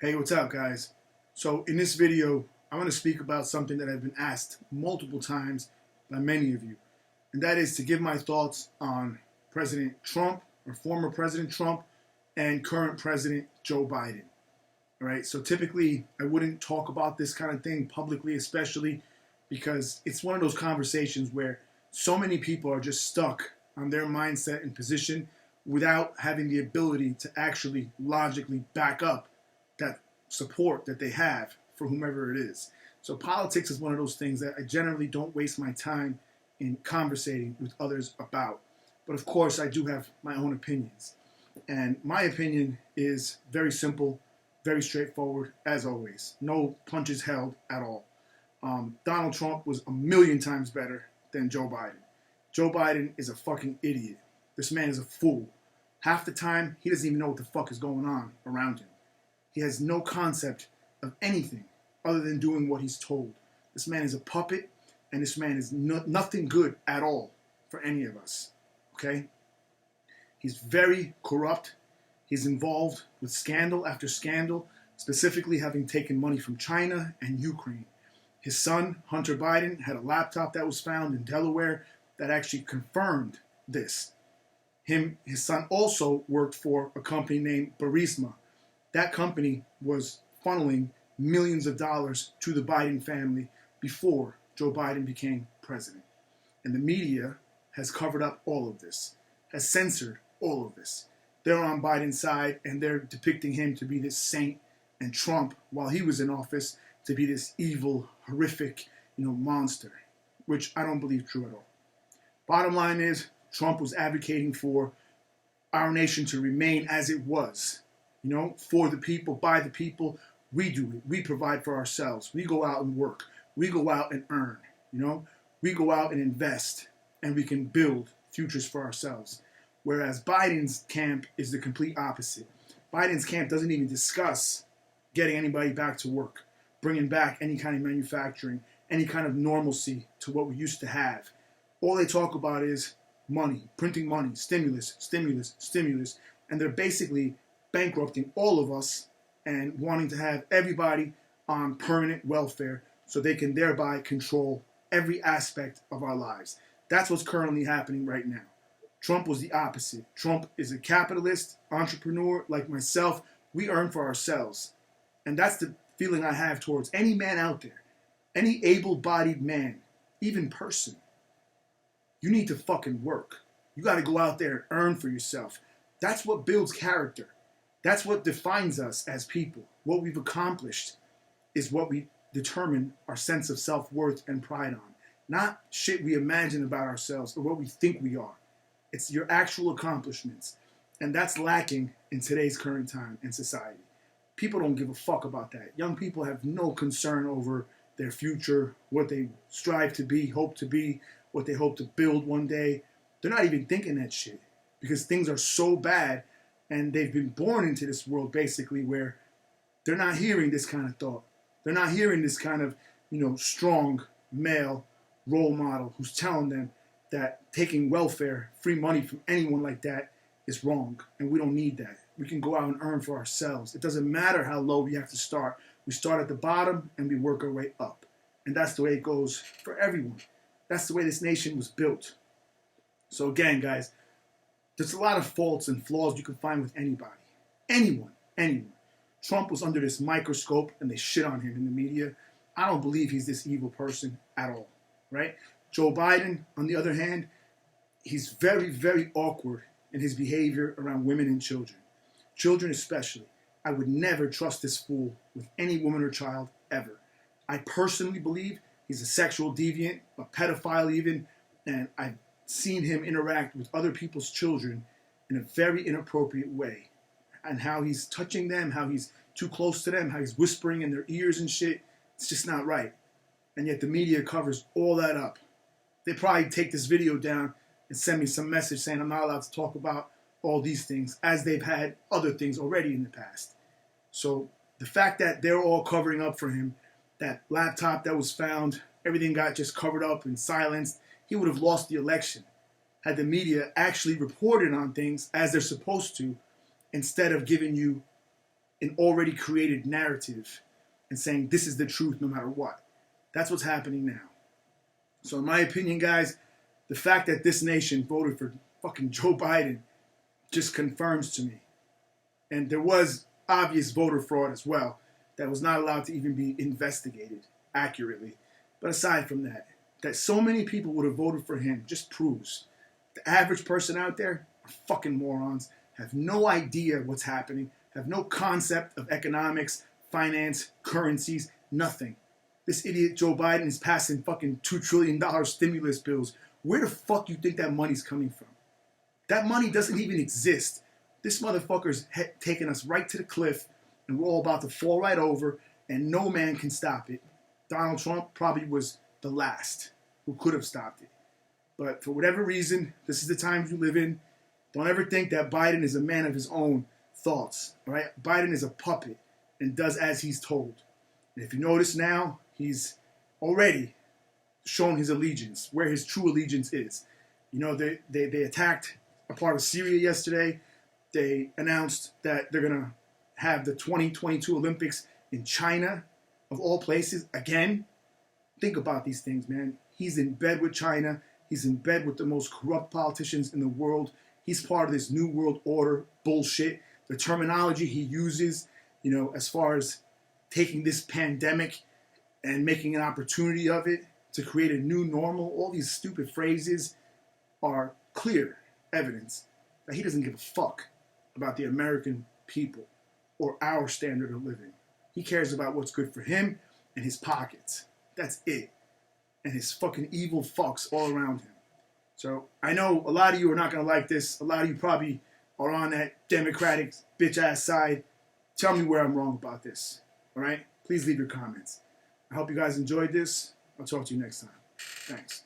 Hey, what's up, guys? So, in this video, I want to speak about something that I've been asked multiple times by many of you, and that is to give my thoughts on President Trump, or former President Trump, and current President Joe Biden. All right, so typically I wouldn't talk about this kind of thing publicly, especially because it's one of those conversations where so many people are just stuck on their mindset and position without having the ability to actually logically back up that support that they have for whomever it is. So politics is one of those things that I generally don't waste my time in conversating with others about. But of course, I do have my own opinions. And my opinion is very simple, very straightforward, as always. No punches held at all. Donald Trump was a million times better than Joe Biden. Joe Biden is a fucking idiot. This man is a fool. Half the time, he doesn't even know what the fuck is going on around him. He has no concept of anything other than doing what he's told. This man is a puppet, and this man is nothing good at all for any of us. Okay? He's very corrupt. He's involved with scandal after scandal, specifically having taken money from China and Ukraine. His son, Hunter Biden, had a laptop that was found in Delaware that actually confirmed this. His son also worked for a company named Burisma. That company was funneling millions of dollars to the Biden family before Joe Biden became president. And the media has covered up all of this, has censored all of this. They're on Biden's side, and they're depicting him to be this saint, and Trump, while he was in office, to be this evil, horrific, monster, which I don't believe true at all. Bottom line is, Trump was advocating for our nation to remain as it was. For the people, by the people. We do it. We provide for ourselves. We go out and work. We go out and earn. We go out and invest, and we can build futures for ourselves. Whereas Biden's camp is the complete opposite. Biden's camp doesn't even discuss getting anybody back to work, bringing back any kind of manufacturing, any kind of normalcy to what we used to have. All they talk about is money, printing money, stimulus, stimulus, stimulus, and they're basically bankrupting all of us and wanting to have everybody on permanent welfare so they can thereby control every aspect of our lives. That's what's currently happening right now. Trump was the opposite. Trump is a capitalist, entrepreneur like myself. We earn for ourselves. And that's the feeling I have towards any man out there, any able-bodied man, even person. You need to fucking work. You got to go out there and earn for yourself. That's what builds character. That's what defines us as people. What we've accomplished is what we determine our sense of self-worth and pride on. Not shit we imagine about ourselves or what we think we are. It's your actual accomplishments. And that's lacking in today's current time and society. People don't give a fuck about that. Young people have no concern over their future, what they strive to be, hope to be, what they hope to build one day. They're not even thinking that shit because things are so bad. And they've been born into this world, basically, where they're not hearing this kind of thought. They're not hearing this kind of, strong male role model who's telling them that taking welfare, free money from anyone like that is wrong. And we don't need that. We can go out and earn for ourselves. It doesn't matter how low we have to start. We start at the bottom and we work our way up. And that's the way it goes for everyone. That's the way this nation was built. So again, guys, there's a lot of faults and flaws you can find with anybody. Anyone. Trump was under this microscope and they shit on him in the media. I don't believe he's this evil person at all, right? Joe Biden, on the other hand, he's very, very awkward in his behavior around women and children. Children especially. I would never trust this fool with any woman or child ever. I personally believe he's a sexual deviant, a pedophile even, and I've seen him interact with other people's children in a very inappropriate way. And how he's touching them, how he's too close to them, how he's whispering in their ears and shit. It's just not right. And yet the media covers all that up. They probably take this video down and send me some message saying I'm not allowed to talk about all these things as they've had other things already in the past. So the fact that they're all covering up for him, that laptop that was found, everything got just covered up and silenced, he would have lost the election had the media actually reported on things as they're supposed to, instead of giving you an already created narrative and saying this is the truth no matter what. That's what's happening now. So in my opinion, guys, the fact that this nation voted for fucking Joe Biden just confirms to me. And there was obvious voter fraud as well that was not allowed to even be investigated accurately. But aside from that, that so many people would have voted for him just proves the average person out there are fucking morons, have no idea what's happening, have no concept of economics, finance, currencies, nothing. This idiot Joe Biden is passing fucking $2 trillion stimulus bills. Where the fuck you think that money's coming from? That money doesn't even exist. This motherfucker's taking us right to the cliff, and we're all about to fall right over, and no man can stop it. Donald Trump probably was the last who could have stopped it. But for whatever reason, this is the times we live in. Don't ever think that Biden is a man of his own thoughts. All right? Biden is a puppet and does as he's told. And if you notice now, he's already shown his allegiance, where his true allegiance is. You know, they attacked a part of Syria yesterday. They announced that they're going to have the 2022 Olympics in China, of all places, again. Think about these things, man. He's in bed with China. He's in bed with the most corrupt politicians in the world. He's part of this New World Order bullshit. The terminology he uses, you know, as far as taking this pandemic and making an opportunity of it to create a new normal, all these stupid phrases are clear evidence that he doesn't give a fuck about the American people or our standard of living. He cares about what's good for him and his pockets. That's it. And his fucking evil fucks all around him. So I know a lot of you are not going to like this. A lot of you probably are on that Democratic bitch-ass side. Tell me where I'm wrong about this. All right? Please leave your comments. I hope you guys enjoyed this. I'll talk to you next time. Thanks.